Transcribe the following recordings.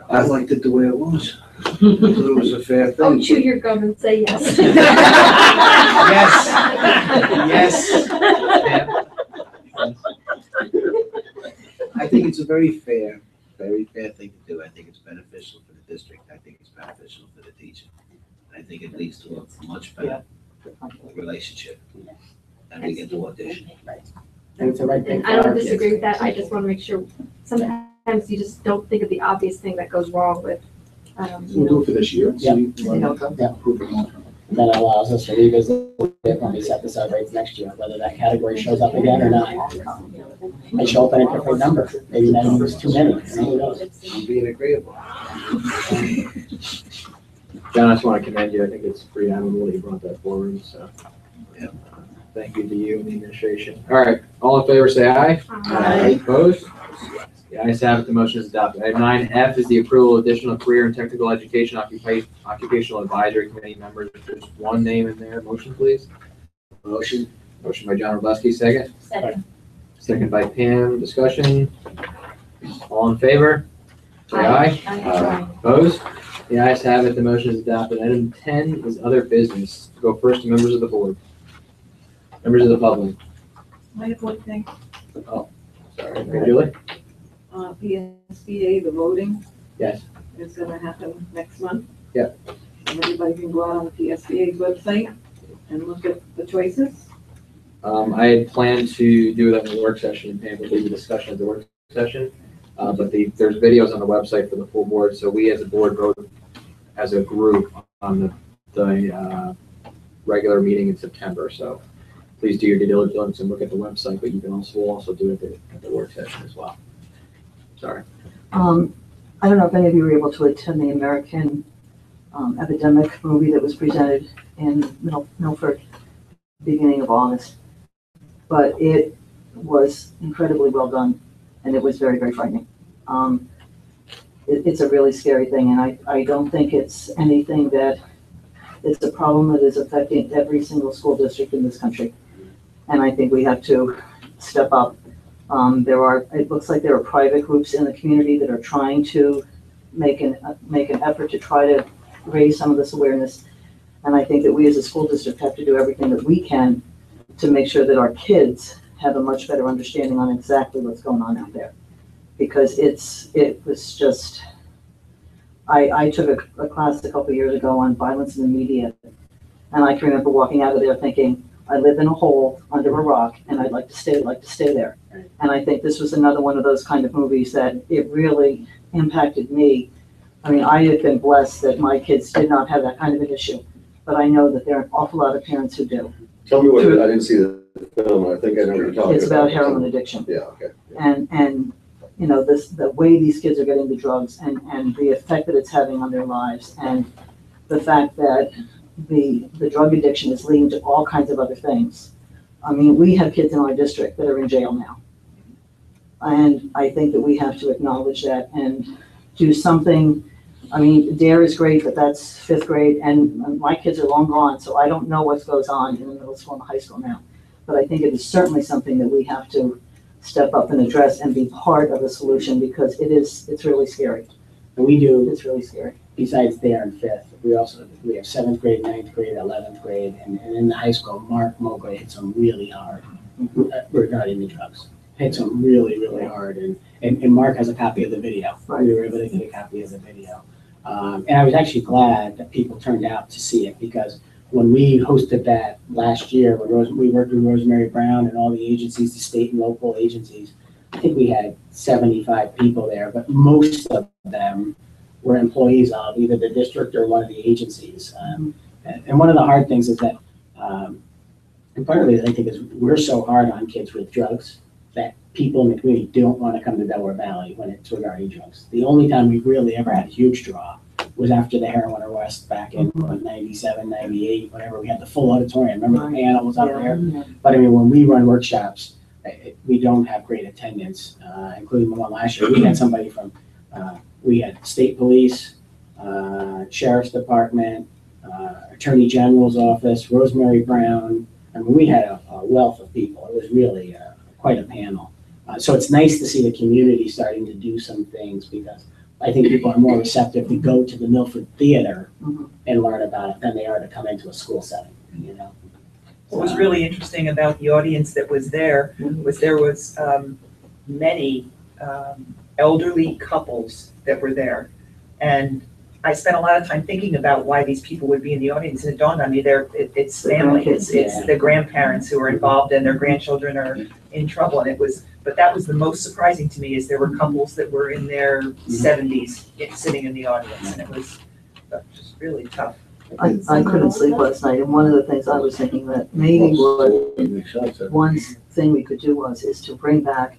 I liked it the way it was. I thought it was a fair thing. Oh, chew your gum and say yes. Yes. I think it's a very fair thing to do. I think it's beneficial for the district. I think it's beneficial for the teacher. I think it leads to a much better relationship. And we get to audition. And it's the right thing. And I don't disagree with that. I just want to make sure, sometimes you just don't think of the obvious thing that goes wrong with, We'll do it for this year. Yeah. Approve it long term. That allows us to revisit it when we set the sub rates next year, whether that category shows up again or not. May show up at a different number, maybe that was too many, who knows? I'm being agreeable. John, I just want to commend you. I think it's pretty admirable that you brought that forward, so. Yeah. Thank you to you and the administration. All right, all in favor, say aye. Aye. Opposed? The ayes have it, the motion is adopted. Item 9F is the approval of additional career and technical education occupational advisory committee members. There's one name in there. Motion, please. Motion? Motion by John Robleski, second. Second. Second by Pam. Discussion. All in favor? Say aye. Opposed? The ayes have it, the motion is adopted. Item 10 is other business. Go first to members of the board. Members of the public. I have one thing, Sorry, okay, Julie? PSBA, the voting Yes. is gonna happen next month. Yep. Everybody can go out on the PSBA's website and look at the choices. I had planned to do that in the work session, and Pam will lead the discussion at the work session. But there's videos on the website for the full board, so we as a board vote as a group on the regular meeting in September. So please do your due diligence and look at the website, but we'll also do it at the work session as well. Sorry. I don't know if any of you were able to attend the American Epidemic movie that was presented in Milford, beginning of August. But it was incredibly well done, and it was very, very frightening. It's a really scary thing, and I don't think it's anything that, it's a problem that is affecting every single school district in this country. And I think we have to step up. It looks like there are private groups in the community that are trying to make an effort to try to raise some of this awareness. And I think that we as a school district have to do everything that we can to make sure that our kids have a much better understanding on exactly what's going on out there. Because it was just, I took a class a couple of years ago on violence in the media, and I can remember walking out of there thinking, I live in a hole under a rock, and I'd like to stay there. Right. And I think this was another one of those kind of movies that it really impacted me. I mean, I have been blessed that my kids did not have that kind of an issue, but I know that there are an awful lot of parents who do. Tell me what, I didn't see the film, I think I know what you're talking about. It's about heroin addiction. Yeah, okay. And you know, the way these kids are getting the drugs and the effect that it's having on their lives, and the fact that the drug addiction is leading to all kinds of other things. I mean, we have kids in our district that are in jail now. And I think that we have to acknowledge that and do something. I mean, DARE is great, but that's 5th grade, and my kids are long gone, so I don't know what goes on in the middle school and the high school now. But I think it is certainly something that we have to step up and address and be part of the solution, because it's really scary. And we do, It's really scary. besides DARE and 5th, we have 7th grade, 9th grade, 11th grade, and in the high school, Mark Moga hit some really hard regarding the drugs. Hit some really, really hard, and Mark has a copy of the video. Right. We were able to get a copy of the video. And I was actually glad that people turned out to see it, because when we hosted that last year, when we worked with Rosemary Brown and all the agencies, the state and local agencies, I think we had 75 people there, but most of them were employees of either the district or one of the agencies. And one of the hard things is that, and part of it, I think, is we're so hard on kids with drugs that people in the community don't want to come to Delaware Valley when it's regarding drugs. The only time we really ever had a huge draw was after the heroin arrest back in 97, 98, whenever we had the full auditorium. Remember the panel was up there? Yeah. But I mean, when we run workshops, we don't have great attendance, including the one last year. We had somebody from, we had state police, sheriff's department, attorney general's office, Rosemary Brown. I mean, we had a wealth of people. It was really quite a panel. So it's nice to see the community starting to do some things because I think people are more receptive to go to the Milford Theater Mhm. and learn about it than they are to come into a school setting, you know? What was really interesting about the audience that was there was many elderly couples that were there. And I spent a lot of time thinking about why these people would be in the audience, and it dawned on me, it's The family, grandkids, it's the grandparents who are involved and their grandchildren are in trouble, and but that was the most surprising to me, is there were couples that were in their 70s sitting in the audience, and it was just really tough. I couldn't sleep last night, and one of the things I was thinking that maybe one thing we could do is to bring back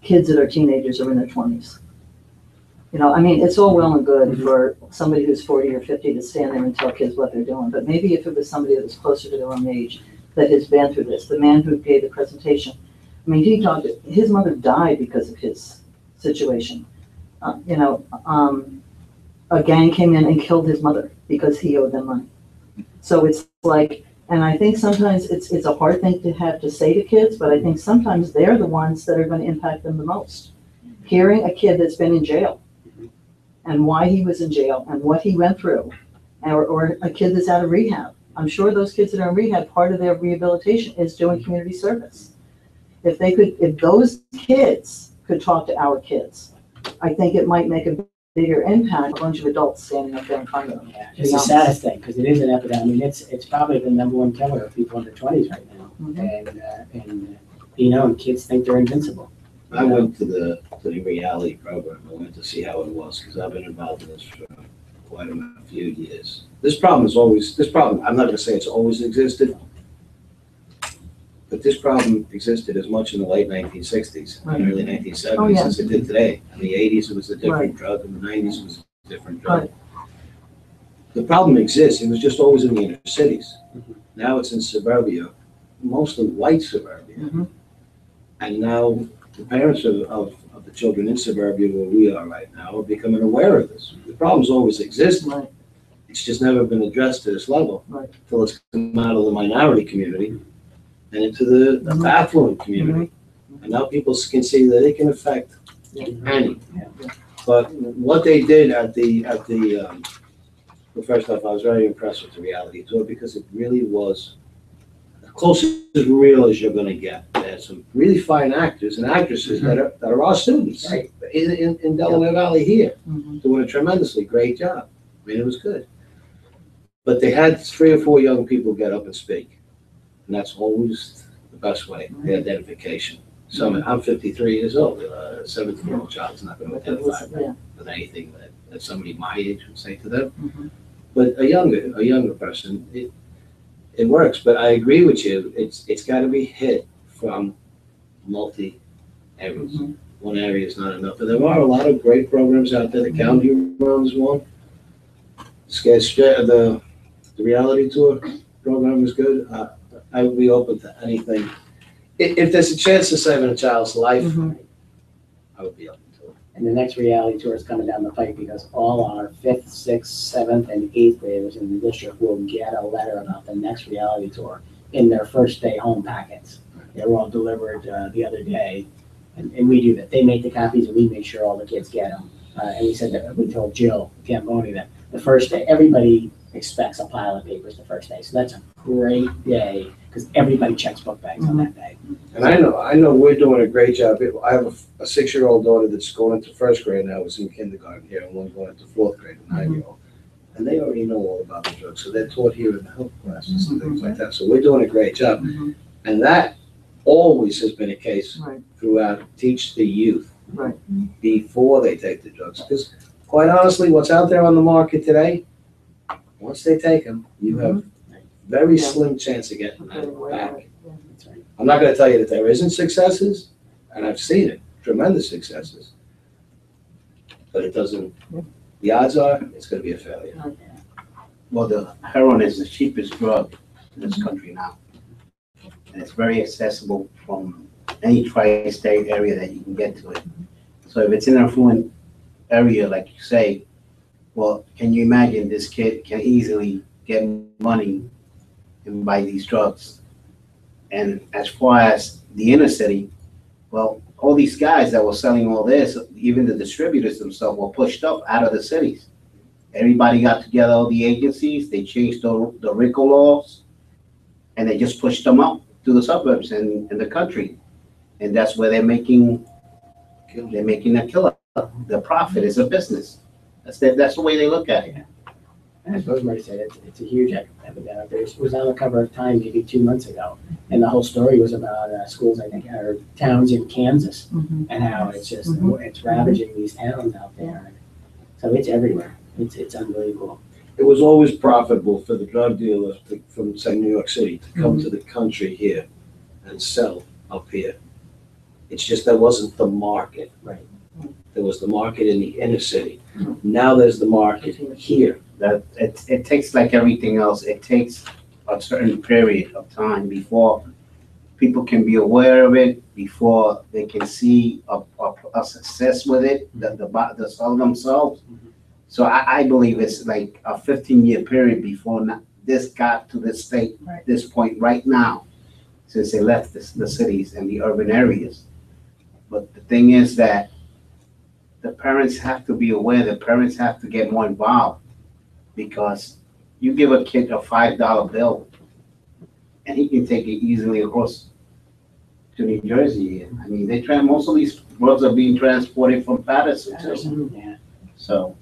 kids that are teenagers or in their 20s. You know, I mean, it's all well and good for somebody who's 40 or 50 to stand there and tell kids what they're doing, but maybe if it was somebody that was closer to their own age that has been through this, the man who gave the presentation, I mean, he talked, his mother died because of his situation. A gang came in and killed his mother because he owed them money. So it's like, and I think sometimes it's a hard thing to have to say to kids, but I think sometimes they're the ones that are going to impact them the most. Hearing a kid that's been in jail and why he was in jail and what he went through, or a kid that's out of rehab. I'm sure those kids that are in rehab, part of their rehabilitation is doing community service. If those kids could talk to our kids, I think it might make a bigger impact, a bunch of adults standing up there in front of them. Yeah, it's the saddest thing, because it is an epidemic. I mean, it's probably the #1 killer of people in their 20s right now. And kids think they're invincible. I went to the reality program. I went to see how it was, because I've been involved in this for quite a few years. This problem, I'm not gonna say it's always existed, but this problem existed as much in the late 1960s, and early 1970s Oh, yeah. as it did today. In the 80s, it was a different Right. drug. In the 90s, it was a different drug. Right. The problem exists. It was just always in the inner cities. Mhm. Now it's in suburbia, mostly white suburbia. Mhm. And now the parents of the children in suburbia where we are right now are becoming aware of this. The problem's always existed. Right. It's just never been addressed to this level. Right. Till it's come out of the minority community and into the affluent community. And now people can see that it can affect any. Yeah. But what they did well, first off, I was very impressed with the reality tour, because it really was as close as real as you're gonna get. They had some really fine actors and actresses that are our students Right. in Delaware Valley here, Mhm. doing a tremendously great job. I mean, it was good. But they had 3 or 4 young people get up and speak, and that's always the best way, the identification. So I'm 53 years old, a 17-year-old child's not gonna identify Yeah. with anything that somebody my age would say to them. Mhm. But a younger person, it works. But I agree with you. It's got to be hit from multi areas. Mhm. One area is not enough. But there are a lot of great programs out there. The county runs one. The reality tour program is good. I would be open to anything. If there's a chance of saving a child's life, Mhm. I would be open to it. And the next reality tour is coming down the pipe because all our 5th, 6th, 7th, and 8th graders in the district will get a letter about the next reality tour in their first day home packets. They were all delivered the other day, and we do that. They make the copies and we make sure all the kids get them. And we told Jill Gamboni that the first day, everybody expects a pile of papers the first day. So that's a great day because everybody checks book bags on that day. And I know we're doing a great job. I have a 6-year-old daughter that's going into 1st grade now, was in kindergarten here, and one's going into 4th grade, a 9-year-old. And they already know all about the drugs, so they're taught here in the health classes and things like that. So we're doing a great job. Mhm. And that always has been a case Right. throughout. Teach the youth Right. before they take the drugs. Because quite honestly, what's out there on the market today, once they take them, you have very Yeah. slim chance of getting Okay, that well, back. yeah. That's right. I'm not gonna tell you that there isn't successes, and I've seen it, tremendous successes. But it doesn't, the odds are, it's gonna be a failure. Well, the heroin is the cheapest drug in this country now. And it's very accessible from any tri-state area that you can get to it. So if it's in an affluent area, like you say, well, can you imagine this kid can easily get money and buy these drugs? And as far as the inner city, well, all these guys that were selling all this, even the distributors themselves were pushed up out of the cities. Everybody got together, all the agencies, they changed the RICO laws, and they just pushed them up to the suburbs and the country. And that's where they're making a killer. The profit is a business. That's the way they look at it. And as Rosemary said, it's a huge epidemic. It was on the cover of Time maybe 2 months ago, and the whole story was about schools, I think, or towns in Kansas, and how it's just, it's ravaging these towns out there. So it's everywhere. It's unbelievable. It was always profitable for the drug dealers from, say, New York City to come to the country here and sell up here. It's just that wasn't the market. Right. There was the market in the inner city. Now there's the market here. That it takes, like everything else, it takes a certain period of time before people can be aware of it, before they can see a success with it, the sell themselves. So I believe it's like a 15-year period before this got to this state, this point right now, since they left the cities and the urban areas. But the thing is that the parents have to be aware, the parents have to get more involved, because you give a kid a $5 bill and he can take it easily across to New Jersey. I mean, most of these drugs are being transported from Patterson too. Yeah. So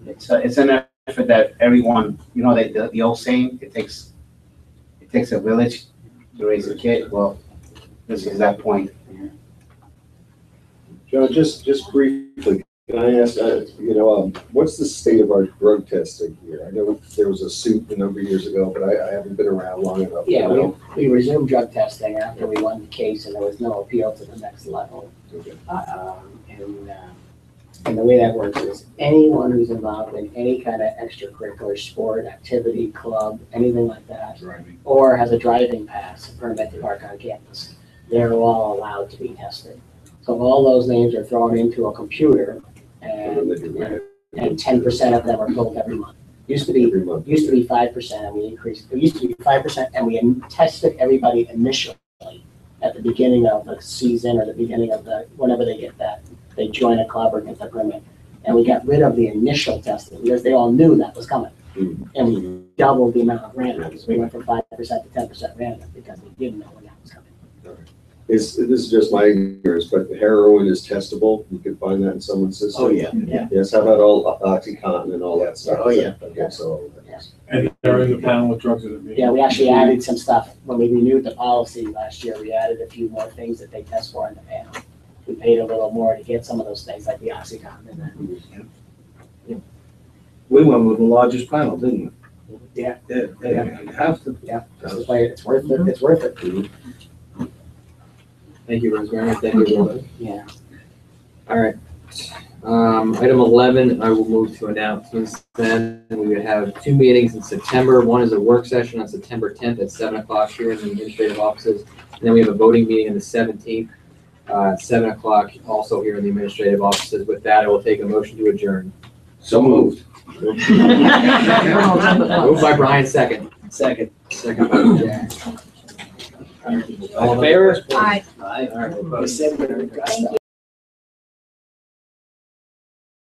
it's an effort that everyone, you know, the old saying, it takes a village to raise a kid. Well, this is that point. John, just briefly, can I ask, what's the state of our drug testing here? I know there was a suit a number of years ago, but I haven't been around long enough. Yeah, we resumed drug testing after we won the case, and there was no appeal to the next level. And the way that works is anyone who's involved in any kind of extracurricular sport, activity, club, anything like that, or has a driving pass, a permit to park on campus, they're all allowed to be tested. So all those names are thrown into a computer, and 10% of them are pulled every month. Used to be 5%, and we increased. It used to be 5%, and we tested everybody initially at the beginning of the season or the beginning of whenever they get that, they join a club or get the permit. And we got rid of the initial testing because they all knew that was coming. And we doubled the amount of randoms. We went from 5% to 10% random because we didn't know when that was coming. This is just my ignorance, but the heroin is testable. You can find that in someone's system. Oh, yeah. Yes, how about all OxyContin and all that stuff? Oh, yeah. Okay, so. And they're in the panel with drugs that are being. Yeah, we actually added some stuff. When we renewed the policy last year, we added a few more things that they test for in the panel. We paid a little more to get some of those things like the OxyContin and that. We went with the largest panel, didn't we? Yeah. You have to. Yeah, it's worth it. It's worth it. Thank you, Rosemary. Thank you, Robert. Yeah. All right. Item 11, I will move to announcements then. We have 2 meetings in September. One is a work session on September 10th at 7 o'clock here in the administrative offices. And then we have a voting meeting on the 17th at 7 o'clock also here in the administrative offices. With that, I will take a motion to adjourn. So moved. Moved by Brian, second. Second. Second by Jack. All in favor? Aye. All right. We said we're gonna-